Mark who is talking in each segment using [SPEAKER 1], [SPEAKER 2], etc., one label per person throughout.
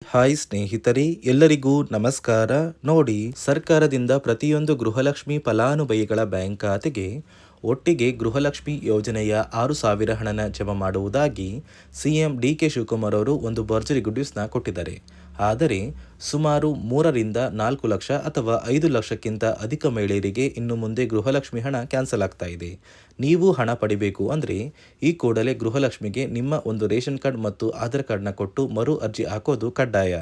[SPEAKER 1] Hi ಸ್ನೇಹಿತರೆ, ಎಲ್ಲರಿಗೂ ನಮಸ್ಕಾರ. ನೋಡಿ, ಸರ್ಕಾರದಿಂದ ಪ್ರತಿಯೊಂದು ಗೃಹಲಕ್ಷ್ಮಿ ಫಲಾನುಭವಿಗಳ ಬ್ಯಾಂಕ್ ಖಾತೆಗೆ ಒಟ್ಟಿಗೆ ಗೃಹಲಕ್ಷ್ಮಿ ಯೋಜನೆಯ 6,000 ಹಣನ ಜಮಾ ಮಾಡುವುದಾಗಿ ಸಿಎಂ ಡಿ.ಕೆ. ಶಿವಕುಮಾರ್ ಅವರು ಒಂದು ಭರ್ಜರಿ ಗುಡ್ ನ್ಯೂಸ್ನ ಕೊಟ್ಟಿದ್ದಾರೆ. ಆದರೆ ಸುಮಾರು 3ರಿಂದ 4 ಲಕ್ಷ ಅಥವಾ 5 ಲಕ್ಷಕ್ಕಿಂತ ಅಧಿಕ ಮಹಿಳೆಯರಿಗೆ ಇನ್ನು ಮುಂದೆ ಗೃಹಲಕ್ಷ್ಮಿ ಹಣ ಕ್ಯಾನ್ಸಲ್ ಆಗ್ತಾ ಇದೆ. ನೀವು ಹಣ ಪಡಿಬೇಕು ಅಂದರೆ ಈ ಕೂಡಲೇ ಗೃಹಲಕ್ಷ್ಮಿಗೆ ನಿಮ್ಮ ಒಂದು ರೇಷನ್ ಕಾರ್ಡ್ ಮತ್ತು ಆಧಾರ್ ಕಾರ್ಡ್ನ ಕೊಟ್ಟು ಮರು ಅರ್ಜಿ ಹಾಕೋದು ಕಡ್ಡಾಯ.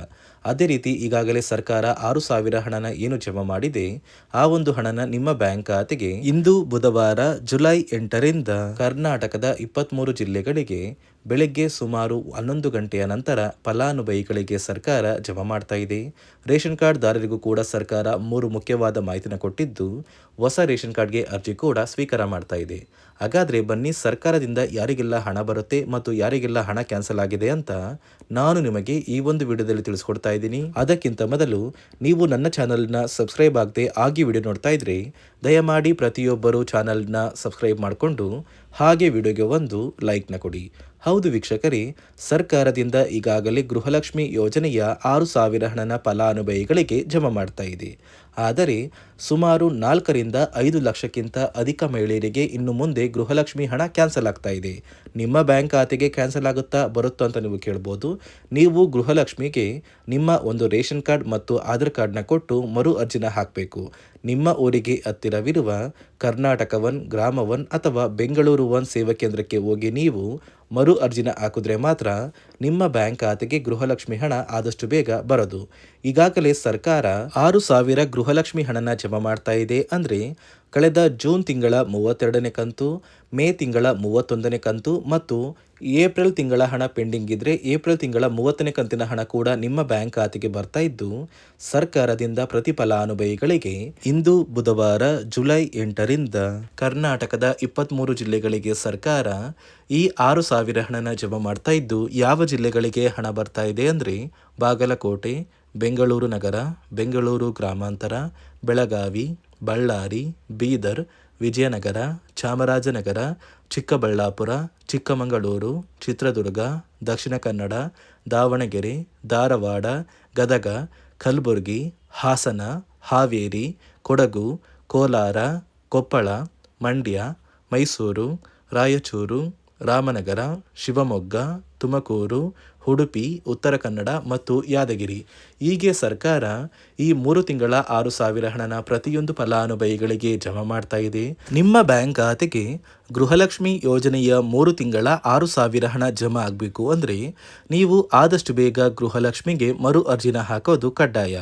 [SPEAKER 1] ಅದೇ ರೀತಿ ಈಗಾಗಲೇ ಸರ್ಕಾರ 6,000 ಹಣನ ಏನು ಜಮಾ ಮಾಡಿದೆ, ಆ ಒಂದು ಹಣನ ನಿಮ್ಮ ಬ್ಯಾಂಕ್ ಖಾತೆಗೆ ಇಂದು ಬುಧವಾರ ಜುಲೈ 8ರಿಂದ ಕರ್ನಾಟಕದ 23 ಜಿಲ್ಲೆಗಳಿಗೆ ಬೆಳಗ್ಗೆ ಸುಮಾರು 11 ಗಂಟೆಯ ನಂತರ ಫಲಾನುಭವಿಗಳಿಗೆ ಸರ್ಕಾರ ಜಮಾ ಮಾಡ್ತಾ ಇದೆ. ರೇಷನ್ ಕಾರ್ಡ್ ದಾರರಿಗೂ ಕೂಡ ಸರ್ಕಾರ 3 ಮುಖ್ಯವಾದ ಮಾಹಿತಿನ ಕೊಟ್ಟಿದ್ದು, ಹೊಸ ರೇಷನ್ ಕಾರ್ಡ್ಗೆ ಅರ್ಜಿ ಕೂಡ ಸ್ವೀಕಾರ ಮಾಡ್ತಾ ಇದೆ. ಹಾಗಾದರೆ ಬನ್ನಿ, ಸರ್ಕಾರದಿಂದ ಯಾರಿಗೆಲ್ಲ ಹಣ ಬರುತ್ತೆ ಮತ್ತು ಯಾರಿಗೆಲ್ಲ ಹಣ ಕ್ಯಾನ್ಸಲ್ ಆಗಿದೆ ಅಂತ ನಾನು ನಿಮಗೆ ಈ ಒಂದು ವಿಡಿಯೋದಲ್ಲಿ ತಿಳಿಸ್ಕೊಡ್ತಾ ಇದ್ದೀನಿ. ಅದಕ್ಕಿಂತ ಮೊದಲು ನೀವು ನನ್ನ ಚಾನಲ್ನ ಸಬ್ಸ್ಕ್ರೈಬ್ ಆಗದೆ ಆಗಿ ವಿಡಿಯೋ ನೋಡ್ತಾ ಇದ್ರೆ ದಯಮಾಡಿ ಪ್ರತಿಯೊಬ್ಬರು ಚಾನಲ್ನ ಸಬ್ಸ್ಕ್ರೈಬ್ ಮಾಡಿಕೊಂಡು ಹಾಗೆ ವಿಡಿಯೋಗೆ ಒಂದು ಲೈಕ್ನ ಕೊಡಿ. ಹೌದು ವೀಕ್ಷಕರೇ, ಸರ್ಕಾರದಿಂದ ಈಗಾಗಲೇ ಗೃಹಲಕ್ಷ್ಮಿ ಯೋಜನೆಯ 6,000 ಹಣನ ಫಲಾನುಭವಿಗಳಿಗೆ ಜಮಾ ಮಾಡ್ತಾ ಇದೆ. ಆದರೆ ಸುಮಾರು 4ರಿಂದ 5 ಲಕ್ಷಕ್ಕಿಂತ ಅಧಿಕ ಮಹಿಳೆಯರಿಗೆ ಇನ್ನು ಮುಂದೆ ಗೃಹಲಕ್ಷ್ಮಿ ಹಣ ಕ್ಯಾನ್ಸಲ್ ಆಗ್ತಾ ಇದೆ. ನಿಮ್ಮ ಬ್ಯಾಂಕ್ ಖಾತೆಗೆ ಕ್ಯಾನ್ಸಲ್ ಆಗುತ್ತಾ ಬರುತ್ತೋ ಅಂತ ನೀವು ಕೇಳ್ಬೋದು. ನೀವು ಗೃಹಲಕ್ಷ್ಮಿಗೆ ನಿಮ್ಮ ಒಂದು ರೇಷನ್ ಕಾರ್ಡ್ ಮತ್ತು ಆಧಾರ್ ಕಾರ್ಡ್ನ ಕೊಟ್ಟು ಮರು ಅರ್ಜಿನ ಹಾಕಬೇಕು. ನಿಮ್ಮ ಊರಿಗೆ ಹತ್ತಿರವಿರುವ ಕರ್ನಾಟಕ ಒನ್, ಗ್ರಾಮ ಒನ್ ಅಥವಾ ಬೆಂಗಳೂರು ಒನ್ ಸೇವಾ ಕೇಂದ್ರಕ್ಕೆ ಹೋಗಿ ನೀವು ಮರು ಅರ್ಜಿನ ಹಾಕಿದ್ರೆ ಮಾತ್ರ ನಿಮ್ಮ ಬ್ಯಾಂಕ್ ಖಾತೆಗೆ ಗೃಹಲಕ್ಷ್ಮಿ ಹಣ ಆದಷ್ಟು ಬೇಗ ಬರೋದು. ಈಗಾಗಲೇ ಸರ್ಕಾರ 6,000 ಗೃಹಲಕ್ಷ್ಮಿ ಹಣನ ಜಮಾ ಮಾಡ್ತಾ ಇದೆ. ಅಂದರೆ ಕಳೆದ ಜೂನ್ ತಿಂಗಳ 32ನೇ ಕಂತು, ಮೇ ತಿಂಗಳ 31ನೇ ಕಂತು ಮತ್ತು ಏಪ್ರಿಲ್ ತಿಂಗಳ ಹಣ ಪೆಂಡಿಂಗ್ ಇದ್ರೆ ಏಪ್ರಿಲ್ ತಿಂಗಳ 30ನೇ ಕಂತಿನ ಹಣ ಕೂಡ ನಿಮ್ಮ ಬ್ಯಾಂಕ್ ಖಾತೆಗೆ ಬರ್ತಾ ಇದ್ದು, ಸರ್ಕಾರದಿಂದ ಪ್ರತಿ ಫಲಾನುಭವಿಗಳಿಗೆ ಇಂದು ಬುಧವಾರ ಜುಲೈ 8ರಿಂದ ಕರ್ನಾಟಕದ 23 ಜಿಲ್ಲೆಗಳಿಗೆ ಸರ್ಕಾರ ಈ 6,000 ಹಣನ ಜಮಾ ಮಾಡ್ತಾ ಇದ್ದು, ಯಾವ ಜಿಲ್ಲೆಗಳಿಗೆ ಹಣ ಬರ್ತಾ ಇದೆ ಅಂದರೆ ಬಾಗಲಕೋಟೆ, ಬೆಂಗಳೂರು ನಗರ, ಬೆಂಗಳೂರು ಗ್ರಾಮಾಂತರ, ಬೆಳಗಾವಿ, ಬಳ್ಳಾರಿ, ಬೀದರ್, ವಿಜಯನಗರ, ಚಾಮರಾಜನಗರ, ಚಿಕ್ಕಬಳ್ಳಾಪುರ, ಚಿಕ್ಕಮಗಳೂರು, ಚಿತ್ರದುರ್ಗ, ದಕ್ಷಿಣ ಕನ್ನಡ, ದಾವಣಗೆರೆ, ಧಾರವಾಡ, ಗದಗ, ಕಲಬುರಗಿ, ಹಾಸನ, ಹಾವೇರಿ, ಕೊಡಗು, ಕೋಲಾರ, ಕೊಪ್ಪಳ, ಮಂಡ್ಯ, ಮೈಸೂರು, ರಾಯಚೂರು, ರಾಮನಗರ, ಶಿವಮೊಗ್ಗ, ತುಮಕೂರು, ಉಡುಪಿ, ಉತ್ತರ ಕನ್ನಡ ಮತ್ತು ಯಾದಗಿರಿ. ಹೀಗೆ ಸರ್ಕಾರ ಈ 3 ತಿಂಗಳ 6,000 ಹಣನ ಪ್ರತಿಯೊಂದು ಫಲಾನುಭವಿಗಳಿಗೆ ಜಮಾ ಮಾಡ್ತಾ ಇದೆ. ನಿಮ್ಮ ಬ್ಯಾಂಕ್ ಖಾತೆಗೆ ಗೃಹಲಕ್ಷ್ಮಿ ಯೋಜನೆಯ 3 ತಿಂಗಳ 6,000 ಹಣ ಜಮಾ ಆಗಬೇಕು ಅಂದರೆ ನೀವು ಆದಷ್ಟು ಬೇಗ ಗೃಹಲಕ್ಷ್ಮಿಗೆ ಮರು ಅರ್ಜಿನ ಹಾಕೋದು ಕಡ್ಡಾಯ.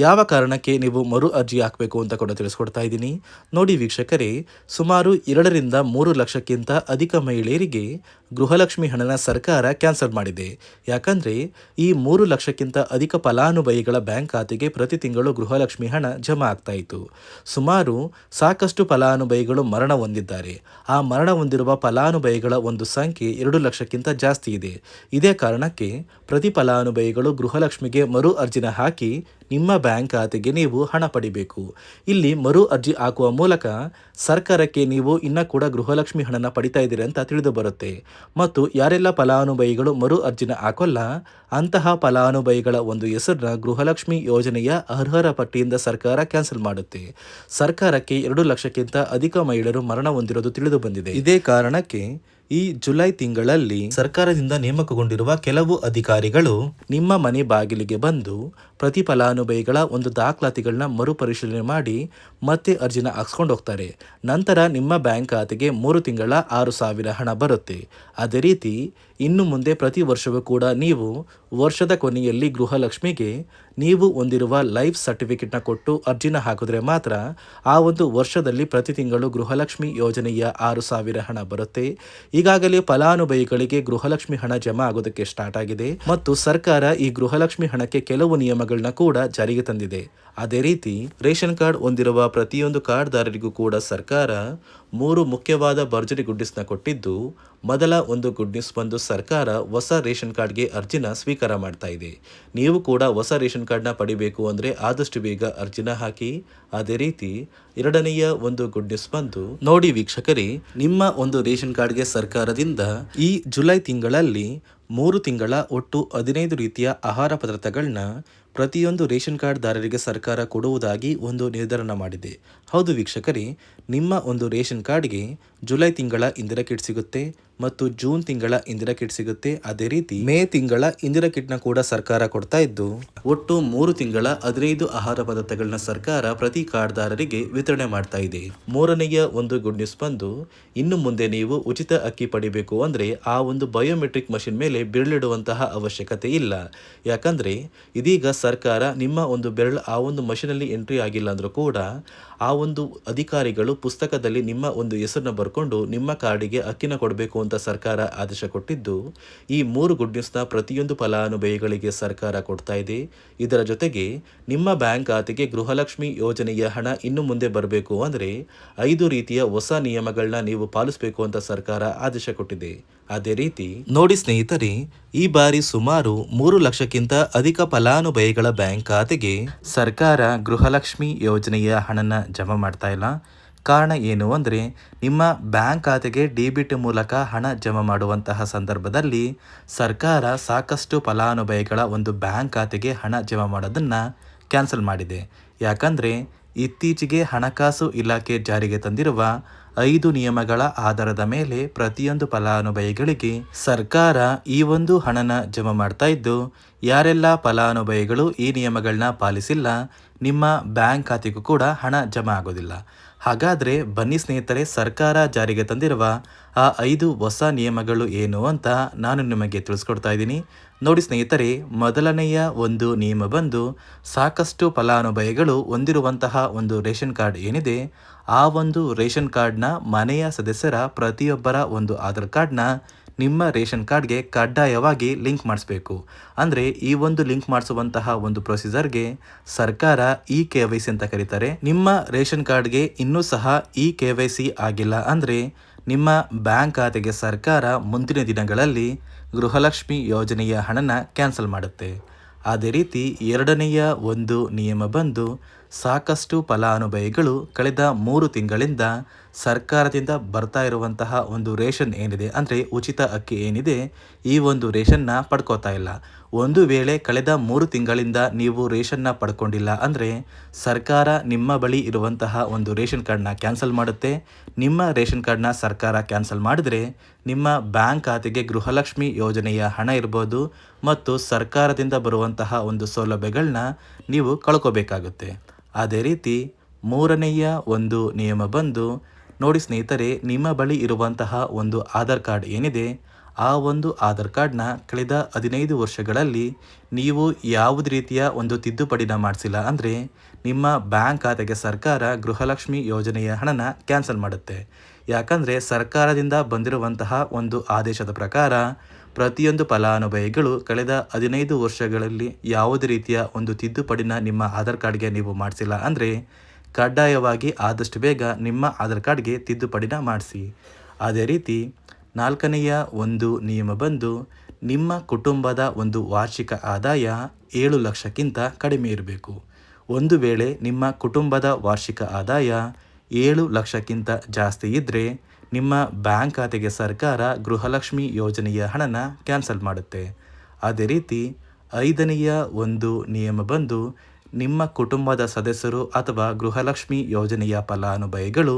[SPEAKER 1] ಯಾವ ಕಾರಣಕ್ಕೆ ನೀವು ಮರು ಅರ್ಜಿ ಹಾಕಬೇಕು ಅಂತ ಕೂಡ ತಿಳಿಸ್ಕೊಡ್ತಾ ಇದ್ದೀನಿ. ನೋಡಿ ವೀಕ್ಷಕರೇ, ಸುಮಾರು 2ರಿಂದ 3 ಲಕ್ಷಕ್ಕಿಂತ ಅಧಿಕ ಮಹಿಳೆಯರಿಗೆ ಗೃಹಲಕ್ಷ್ಮಿ ಹಣನ ಸರ್ಕಾರ ಕ್ಯಾನ್ಸಲ್ ಮಾಡಿದೆ. ಯಾಕಂದರೆ ಈ 3 ಲಕ್ಷಕ್ಕಿಂತ ಅಧಿಕ ಫಲಾನುಭವಿಗಳ ಬ್ಯಾಂಕ್ ಖಾತೆಗೆ ಪ್ರತಿ ತಿಂಗಳು ಗೃಹಲಕ್ಷ್ಮಿ ಹಣ ಜಮಾ ಆಗ್ತಾ ಇತ್ತು. ಸುಮಾರು ಸಾಕಷ್ಟು ಫಲಾನುಭವಿಗಳು ಮರಣ ಹೊಂದಿದ್ದಾರೆ. ಆ ಮರಣ ಹೊಂದಿರುವ ಫಲಾನುಭವಿಗಳ ಒಂದು ಸಂಖ್ಯೆ 2 ಲಕ್ಷಕ್ಕಿಂತ ಜಾಸ್ತಿ ಇದೆ. ಇದೇ ಕಾರಣಕ್ಕೆ ಪ್ರತಿ ಫಲಾನುಭವಿಗಳು ಗೃಹಲಕ್ಷ್ಮಿಗೆ ಮರು ಅರ್ಜಿನ ಹಾಕಿ ನಿಮ್ಮ ಬ್ಯಾಂಕ್ ಖಾತೆಗೆ ನೀವು ಹಣ ಪಡಿಬೇಕು. ಇಲ್ಲಿ ಮರು ಅರ್ಜಿ ಹಾಕುವ ಮೂಲಕ ಸರ್ಕಾರಕ್ಕೆ ನೀವು ಇನ್ನೂ ಕೂಡ ಗೃಹಲಕ್ಷ್ಮಿ ಹಣನ ಪಡಿತಾ ಇದ್ದೀರಿ ಅಂತ ತಿಳಿದು ಬರುತ್ತೆ. ಮತ್ತು ಯಾರೆಲ್ಲ ಫಲಾನುಭವಿಗಳು ಮರು ಅರ್ಜಿನ ಹಾಕೋಲ್ಲ, ಅಂತಹ ಫಲಾನುಭವಿಗಳ ಒಂದು ಹೆಸರನ್ನ ಗೃಹಲಕ್ಷ್ಮಿ ಯೋಜನೆಯ ಅರ್ಹರ ಪಟ್ಟಿಯಿಂದ ಸರ್ಕಾರ ಕ್ಯಾನ್ಸಲ್ ಮಾಡುತ್ತೆ. ಸರ್ಕಾರಕ್ಕೆ 2 ಲಕ್ಷಕ್ಕಿಂತ ಅಧಿಕ ಮಹಿಳೆಯರು ಮರಣ ಹೊಂದಿರೋದು ತಿಳಿದು ಬಂದಿದೆ. ಇದೇ ಕಾರಣಕ್ಕೆ ಈ ಜುಲೈ ತಿಂಗಳಲ್ಲಿ ಸರ್ಕಾರದಿಂದ ನೇಮಕಗೊಂಡಿರುವ ಕೆಲವು ಅಧಿಕಾರಿಗಳು ನಿಮ್ಮ ಮನೆ ಬಾಗಿಲಿಗೆ ಬಂದು ಪ್ರತಿ ಫಲಾನುಭವಿಗಳ ಒಂದು ದಾಖಲಾತಿಗಳನ್ನ ಮರುಪರಿಶೀಲನೆ ಮಾಡಿ ಮತ್ತೆ ಅರ್ಜಿನ ಹಾಕ್ಸ್ಕೊಂಡು ಹೋಗ್ತಾರೆ. ನಂತರ ನಿಮ್ಮ ಬ್ಯಾಂಕ್ ಖಾತೆಗೆ 3 ತಿಂಗಳ 6,000 ಹಣ ಬರುತ್ತೆ. ಅದೇ ರೀತಿ ಇನ್ನು ಮುಂದೆ ಪ್ರತಿ ವರ್ಷವೂ ಕೂಡ ನೀವು ವರ್ಷದ ಕೊನೆಯಲ್ಲಿ ಗೃಹಲಕ್ಷ್ಮಿಗೆ ನೀವು ಹೊಂದಿರುವ ಲೈಫ್ ಸರ್ಟಿಫಿಕೇಟ್ನ ಕೊಟ್ಟು ಅರ್ಜಿನ ಹಾಕಿದ್ರೆ ಮಾತ್ರ ಆ ಒಂದು ವರ್ಷದಲ್ಲಿ ಪ್ರತಿ ತಿಂಗಳು ಗೃಹಲಕ್ಷ್ಮಿ ಯೋಜನೆಯ 6,000 ಹಣ ಬರುತ್ತೆ. ಈಗಾಗಲೇ ಫಲಾನುಭವಿಗಳಿಗೆ ಗೃಹಲಕ್ಷ್ಮಿ ಹಣ ಜಮಾ ಆಗೋದಕ್ಕೆ ಸ್ಟಾರ್ಟ್ ಆಗಿದೆ ಮತ್ತು ಸರ್ಕಾರ ಈ ಗೃಹಲಕ್ಷ್ಮಿ ಹಣಕ್ಕೆ ಕೆಲವು ನಿಯಮಗಳನ್ನ ಕೂಡ ಜಾರಿಗೆ ತಂದಿದೆ. ಅದೇ ರೀತಿ ರೇಷನ್ ಕಾರ್ಡ್ ಹೊಂದಿರುವ ಪ್ರತಿಯೊಂದು ಕಾರ್ಡ್ದಾರರಿಗೂ ಕೂಡ ಸರ್ಕಾರ 3 ಮುಖ್ಯವಾದ ಭರ್ಜರಿ ಗುಡ್ ನ್ಯೂಸ್ನ ಕೊಟ್ಟಿದ್ದು, ಮೊದಲ ಒಂದು ಗುಡ್ ನ್ಯೂಸ್ ಬಂದು ಸರ್ಕಾರ ಹೊಸ ರೇಷನ್ ಕಾರ್ಡ್ಗೆ ಅರ್ಜಿನ ಸ್ವೀಕಾರ ಮಾಡ್ತಾ ಇದೆ. ನೀವು ಕೂಡ ಹೊಸ ರೇಷನ್ ಕಾರ್ಡ್ನ ಪಡಿಬೇಕು ಅಂದರೆ ಆದಷ್ಟು ಬೇಗ ಅರ್ಜಿನ ಹಾಕಿ. ಅದೇ ರೀತಿ ಎರಡನೆಯ ಒಂದು ಗುಡ್ ನ್ಯೂಸ್ ಬಂದು, ನೋಡಿ ವೀಕ್ಷಕರೇ, ನಿಮ್ಮ ಒಂದು ರೇಷನ್ ಕಾರ್ಡ್ಗೆ ಸರ್ಕಾರದಿಂದ ಈ ಜುಲೈ ತಿಂಗಳಲ್ಲಿ 3 ತಿಂಗಳ ಒಟ್ಟು 15 ರೀತಿಯ ಆಹಾರ ಪದಾರ್ಥಗಳನ್ನ ಪ್ರತಿಯೊಂದು ರೇಷನ್ ಕಾರ್ಡ್ದಾರರಿಗೆ ಸರ್ಕಾರ ಕೊಡುವುದಾಗಿ ಒಂದು ನಿರ್ಧಾರ ಮಾಡಿದೆ. ಹೌದು ವೀಕ್ಷಕರೇ, ನಿಮ್ಮ ಒಂದು ರೇಷನ್ ಕಾರ್ಡ್ಗೆ ಜುಲೈ ತಿಂಗಳ ಇಂದಿರಾ ಕಿಟ್ ಸಿಗುತ್ತೆ ಮತ್ತು ಜೂನ್ ತಿಂಗಳ ಇಂದಿರಾ ಕಿಟ್ ಸಿಗುತ್ತೆ. ಅದೇ ರೀತಿ ಮೇ ತಿಂಗಳ ಇಂದಿರಾ ಕಿಟ್ನ ಕೂಡ ಸರ್ಕಾರ ಕೊಡ್ತಾ ಇದ್ದು, ಒಟ್ಟು 3 ತಿಂಗಳ 15 ಆಹಾರ ಪದಾರ್ಥಗಳನ್ನ ಸರ್ಕಾರ ಪ್ರತಿ ಕಾರ್ಡ್ದಾರರಿಗೆ ವಿತರಣೆ ಮಾಡ್ತಾ ಇದೆ. ಮೂರನೆಯ ಒಂದು ಗುಡ್ ನ್ಯೂಸ್ ಬಂದು, ಇನ್ನು ಮುಂದೆ ನೀವು ಉಚಿತ ಅಕ್ಕಿ ಪಡಿಬೇಕು ಅಂದ್ರೆ ಆ ಒಂದು ಬಯೋಮೆಟ್ರಿಕ್ ಮಷಿನ್ ಮೇಲೆ ಬೆರಳಿಡುವಂತಹ ಅವಶ್ಯಕತೆ ಇಲ್ಲ. ಯಾಕಂದ್ರೆ ಇದೀಗ ಸರ್ಕಾರ ನಿಮ್ಮ ಒಂದು ಬೆರಳು ಆ ಒಂದು ಮಷಿನಲ್ಲಿ ಎಂಟ್ರಿ ಆಗಿಲ್ಲ ಅಂದ್ರೂ ಕೂಡ ಆ ಒಂದು ಅಧಿಕಾರಿಗಳು ಪುಸ್ತಕದಲ್ಲಿ ನಿಮ್ಮ ಒಂದು ಹೆಸರನ್ನ ಬರ್ಕೊಂಡು ನಿಮ್ಮ ಕಾರ್ಡಿಗೆ ಅಕ್ಕಿನ ಕೊಡಬೇಕು ಅಂತ ಸರ್ಕಾರ ಆದೇಶ ಕೊಟ್ಟಿದ್ದು, ಈ 3 ಗುಡ್ ನ್ಯೂಸ್ನ ಪ್ರತಿಯೊಂದು ಫಲಾನುಭವಿಗಳಿಗೆ ಸರ್ಕಾರ ಕೊಡ್ತಾ ಇದೆ. ಇದರ ಜೊತೆಗೆ ನಿಮ್ಮ ಬ್ಯಾಂಕ್ ಖಾತೆಗೆ ಗೃಹಲಕ್ಷ್ಮಿ ಯೋಜನೆಯ ಹಣ ಇನ್ನು ಮುಂದೆ ಬರಬೇಕು ಅಂದರೆ 5 ರೀತಿಯ ಹೊಸ ನಿಯಮಗಳನ್ನ ನೀವು ಪಾಲಿಸಬೇಕು ಅಂತ ಸರ್ಕಾರ ಆದೇಶ ಕೊಟ್ಟಿದೆ. ಅದೇ ರೀತಿ ನೋಡಿ ಸ್ನೇಹಿತರೆ, ಈ ಬಾರಿ ಸುಮಾರು 3 ಲಕ್ಷಕ್ಕಿಂತ ಅಧಿಕ ಫಲಾನುಭವಿಗಳ ಬ್ಯಾಂಕ್ ಖಾತೆಗೆ ಸರ್ಕಾರ ಗೃಹಲಕ್ಷ್ಮಿ ಯೋಜನೆಯ ಹಣನ ಜಮಾ ಮಾಡ್ತಾ ಇಲ್ಲ. ಕಾರಣ ಏನು ಅಂದರೆ, ನಿಮ್ಮ ಬ್ಯಾಂಕ್ ಖಾತೆಗೆ ಡೆಬಿಟ್ ಮೂಲಕ ಹಣ ಜಮಾ ಮಾಡುವಂತಹ ಸಂದರ್ಭದಲ್ಲಿ ಸರ್ಕಾರ ಸಾಕಷ್ಟು ಫಲಾನುಭವಿಗಳ ಒಂದು ಬ್ಯಾಂಕ್ ಖಾತೆಗೆ ಹಣ ಜಮಾ ಮಾಡೋದನ್ನು ಕ್ಯಾನ್ಸಲ್ ಮಾಡಿದೆ. ಯಾಕಂದರೆ ಇತ್ತೀಚೆಗೆ ಹಣಕಾಸು ಇಲಾಖೆ ಜಾರಿಗೆ ತಂದಿರುವ 5 ನಿಯಮಗಳ ಆಧಾರದ ಮೇಲೆ ಪ್ರತಿಯೊಂದು ಫಲಾನುಭವಿಗಳಿಗೆ ಸರ್ಕಾರ ಈ ಒಂದು ಹಣನ ಜಮಾ ಮಾಡ್ತಾ ಇದ್ದು, ಯಾರೆಲ್ಲ ಫಲಾನುಭವಿಗಳು ಈ ನಿಯಮಗಳನ್ನ ಪಾಲಿಸಿಲ್ಲ, ನಿಮ್ಮ ಬ್ಯಾಂಕ್ ಖಾತೆಗೂ ಕೂಡ ಹಣ ಜಮಾ ಆಗೋದಿಲ್ಲ. ಹಾಗಾದರೆ ಬನ್ನಿ ಸ್ನೇಹಿತರೆ, ಸರ್ಕಾರ ಜಾರಿಗೆ ತಂದಿರುವ ಆ 5 ಹೊಸ ನಿಯಮಗಳು ಏನು ಅಂತ ನಾನು ನಿಮಗೆ ತಿಳಿಸ್ಕೊಡ್ತಾ ಇದ್ದೀನಿ. ನೋಡಿ ಸ್ನೇಹಿತರೆ, ಮೊದಲನೆಯ ಒಂದು ನಿಯಮ ಬಂದು, ಸಾಕಷ್ಟು ಫಲಾನುಭವಿಗಳು ಹೊಂದಿರುವಂತಹ ಒಂದು ರೇಷನ್ ಕಾರ್ಡ್ ಏನಿದೆ, ಆ ಒಂದು ರೇಷನ್ ಕಾರ್ಡ್ನ ಮನೆಯ ಸದಸ್ಯರ ಪ್ರತಿಯೊಬ್ಬರ ಒಂದು ಆಧಾರ್ ಕಾರ್ಡ್ನ ನಿಮ್ಮ ರೇಷನ್ ಕಾರ್ಡ್ಗೆ ಕಡ್ಡಾಯವಾಗಿ ಲಿಂಕ್ ಮಾಡಿಸ್ಬೇಕು. ಅಂದರೆ ಈ ಒಂದು ಲಿಂಕ್ ಮಾಡಿಸುವಂತಹ ಒಂದು ಪ್ರೊಸೀಜರ್ಗೆ ಸರ್ಕಾರ KYC ಅಂತ ಕರೀತಾರೆ. ನಿಮ್ಮ ರೇಷನ್ ಕಾರ್ಡ್ಗೆ ಇನ್ನೂ ಸಹ KYC ಆಗಿಲ್ಲ ಅಂದರೆ ನಿಮ್ಮ ಬ್ಯಾಂಕ್ ಖಾತೆಗೆ ಸರ್ಕಾರ ಮುಂದಿನ ದಿನಗಳಲ್ಲಿ ಗೃಹಲಕ್ಷ್ಮಿ ಯೋಜನೆಯ ಹಣನ ಕ್ಯಾನ್ಸಲ್ ಮಾಡುತ್ತೆ. ಅದೇ ರೀತಿ ಎರಡನೆಯ ಒಂದು ನಿಯಮ ಬಂದು, ಸಾಕಷ್ಟು ಫಲಾನುಭವಿಗಳು ಕಳೆದ 3 ತಿಂಗಳಿಂದ ಸರ್ಕಾರದಿಂದ ಬರ್ತಾ ಇರುವಂತಹ ಒಂದು ರೇಷನ್ ಏನಿದೆ, ಅಂದರೆ ಉಚಿತ ಅಕ್ಕಿ ಏನಿದೆ, ಈ ಒಂದು ರೇಷನ್ನ ಪಡ್ಕೋತಾ ಇಲ್ಲ. ಒಂದು ವೇಳೆ ಕಳೆದ 3 ತಿಂಗಳಿಂದ ನೀವು ರೇಷನ್ನ ಪಡ್ಕೊಂಡಿಲ್ಲ ಅಂದರೆ ಸರ್ಕಾರ ನಿಮ್ಮ ಬಳಿ ಇರುವಂತಹ ಒಂದು ರೇಷನ್ ಕಾರ್ಡ್ನ ಕ್ಯಾನ್ಸಲ್ ಮಾಡುತ್ತೆ. ನಿಮ್ಮ ರೇಷನ್ ಕಾರ್ಡ್ನ ಸರ್ಕಾರ ಕ್ಯಾನ್ಸಲ್ ಮಾಡಿದರೆ ನಿಮ್ಮ ಬ್ಯಾಂಕ್ ಖಾತೆಗೆ ಗೃಹಲಕ್ಷ್ಮಿ ಯೋಜನೆಯ ಹಣ ಇರ್ಬೋದು ಮತ್ತು ಸರ್ಕಾರದಿಂದ ಬರುವಂತಹ ಒಂದು ಸೌಲಭ್ಯಗಳನ್ನ ನೀವು ಕಳ್ಕೋಬೇಕಾಗುತ್ತೆ. ಅದೇ ರೀತಿ ಮೂರನೆಯ ಒಂದು ನಿಯಮ ಬಂದು, ನೋಡಿ ಸ್ನೇಹಿತರೆ, ನಿಮ್ಮ ಬಳಿ ಇರುವಂತಹ ಒಂದು ಆಧಾರ್ ಕಾರ್ಡ್ ಏನಿದೆ, ಆ ಒಂದು ಆಧಾರ್ ಕಾರ್ಡ್ನ ಕಳೆದ 15 ವರ್ಷಗಳಲ್ಲಿ ನೀವು ಯಾವುದೇ ರೀತಿಯ ಒಂದು ತಿದ್ದುಪಡಿನ ಮಾಡಿಸಿಲ್ಲ ಅಂದರೆ ನಿಮ್ಮ ಬ್ಯಾಂಕ್ ಖಾತೆಗೆ ಸರ್ಕಾರ ಗೃಹಲಕ್ಷ್ಮಿ ಯೋಜನೆಯ ಹಣನ ಕ್ಯಾನ್ಸಲ್ ಮಾಡುತ್ತೆ. ಯಾಕಂದರೆ ಸರ್ಕಾರದಿಂದ ಬಂದಿರುವಂತಹ ಒಂದು ಆದೇಶದ ಪ್ರಕಾರ ಪ್ರತಿಯೊಂದು ಫಲಾನುಭವಿಗಳು ಕಳೆದ 15 ವರ್ಷಗಳಲ್ಲಿ ಯಾವುದೇ ರೀತಿಯ ಒಂದು ತಿದ್ದುಪಡಿನ ನಿಮ್ಮ ಆಧಾರ್ ಕಾರ್ಡ್ಗೆ ನೀವು ಮಾಡಿಸಿಲ್ಲ ಅಂದರೆ ಕಡ್ಡಾಯವಾಗಿ ಆದಷ್ಟು ಬೇಗ ನಿಮ್ಮ ಆಧಾರ್ ಕಾರ್ಡ್ಗೆ ತಿದ್ದುಪಡಿನ ಮಾಡಿಸಿ. ಅದೇ ರೀತಿ ನಾಲ್ಕನೆಯ ಒಂದು ನಿಯಮ ಬಂದು, ನಿಮ್ಮ ಕುಟುಂಬದ ಒಂದು ವಾರ್ಷಿಕ ಆದಾಯ 7 ಲಕ್ಷಕ್ಕಿಂತ ಕಡಿಮೆ ಇರಬೇಕು. ಒಂದು ವೇಳೆ ನಿಮ್ಮ ಕುಟುಂಬದ ವಾರ್ಷಿಕ ಆದಾಯ 7 ಲಕ್ಷಕ್ಕಿಂತ ಜಾಸ್ತಿ ಇದ್ದರೆ ನಿಮ್ಮ ಬ್ಯಾಂಕ್ ಖಾತೆಗೆ ಸರ್ಕಾರ ಗೃಹಲಕ್ಷ್ಮಿ ಯೋಜನೆಯ ಹಣನ ಕ್ಯಾನ್ಸಲ್ ಮಾಡುತ್ತೆ. ಅದೇ ರೀತಿ 5ನೆಯ ಒಂದು ನಿಯಮ ಬಂದು, ನಿಮ್ಮ ಕುಟುಂಬದ ಸದಸ್ಯರು ಅಥವಾ ಗೃಹಲಕ್ಷ್ಮಿ ಯೋಜನೆಯ ಫಲಾನುಭವಿಗಳು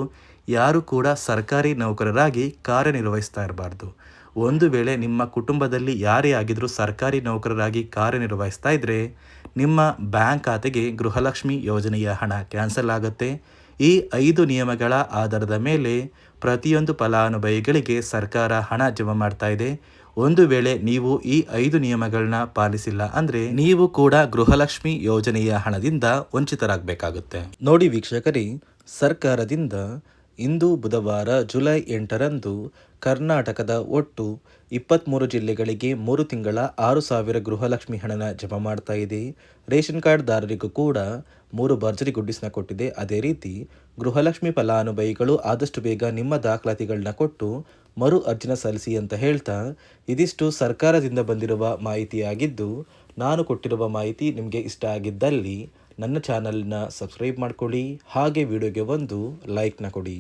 [SPEAKER 1] ಯಾರು ಕೂಡ ಸರ್ಕಾರಿ ನೌಕರರಾಗಿ ಕಾರ್ಯನಿರ್ವಹಿಸ್ತಾ ಇರಬಾರ್ದು. ಒಂದು ವೇಳೆ ನಿಮ್ಮ ಕುಟುಂಬದಲ್ಲಿ ಯಾರೇ ಆಗಿದ್ರೂ ಸರ್ಕಾರಿ ನೌಕರರಾಗಿ ಕಾರ್ಯನಿರ್ವಹಿಸ್ತಾ ಇದ್ದರೆ ನಿಮ್ಮ ಬ್ಯಾಂಕ್ ಖಾತೆಗೆ ಗೃಹಲಕ್ಷ್ಮಿ ಯೋಜನೆಯ ಹಣ ಕ್ಯಾನ್ಸಲ್ ಆಗುತ್ತೆ. ಈ 5 ನಿಯಮಗಳ ಆಧಾರದ ಮೇಲೆ ಪ್ರತಿಯೊಂದು ಫಲಾನುಭವಿಗಳಿಗೆ ಸರ್ಕಾರ ಹಣ ಜಮಾ ಮಾಡ್ತಾ ಇದೆ. ಒಂದು ವೇಳೆ ನೀವು ಈ 5 ನಿಯಮಗಳನ್ನ ಪಾಲಿಸಿಲ್ಲ ಅಂದರೆ ನೀವು ಕೂಡ ಗೃಹಲಕ್ಷ್ಮಿ ಯೋಜನೆಯ ಹಣದಿಂದ ವಂಚಿತರಾಗಬೇಕಾಗುತ್ತೆ. ನೋಡಿ ವೀಕ್ಷಕರೇ, ಸರ್ಕಾರದಿಂದ ಇಂದು ಬುಧವಾರ ಜುಲೈ 8ರಂದು ಕರ್ನಾಟಕದ ಒಟ್ಟು 23 ಜಿಲ್ಲೆಗಳಿಗೆ 3 ತಿಂಗಳ 6,000 ಗೃಹಲಕ್ಷ್ಮಿ ಹಣನ ಜಮಾ ಮಾಡ್ತಾ ಇದೆ. ರೇಷನ್ ಕಾರ್ಡ್ದಾರರಿಗೂ ಕೂಡ 3 ಭರ್ಜರಿ ಗುಡ್ಡಿಸ್ನ ಕೊಟ್ಟಿದೆ. ಅದೇ ರೀತಿ ಗೃಹಲಕ್ಷ್ಮಿ ಫಲಾನುಭವಿಗಳು ಆದಷ್ಟು ಬೇಗ ನಿಮ್ಮ ದಾಖಲಾತಿಗಳನ್ನ ಕೊಟ್ಟು ಮರು ಅರ್ಜಿನ ಸಲ್ಲಿಸಿ ಅಂತ ಹೇಳ್ತಾ, ಇದಿಷ್ಟು ಸರ್ಕಾರದಿಂದ ಬಂದಿರುವ ಮಾಹಿತಿಯಾಗಿದ್ದು, ನಾನು ಕೊಟ್ಟಿರುವ ಮಾಹಿತಿ ನಿಮಗೆ ಇಷ್ಟ ಆಗಿದ್ದಲ್ಲಿ ನನ್ನ ಚಾನಲ್ನ ಸಬ್ಸ್ಕ್ರೈಬ್ ಮಾಡ್ಕೊಳ್ಳಿ, ಹಾಗೆ ವಿಡಿಯೋಗೆ ಒಂದು ಲೈಕ್ನ ಕೊಡಿ.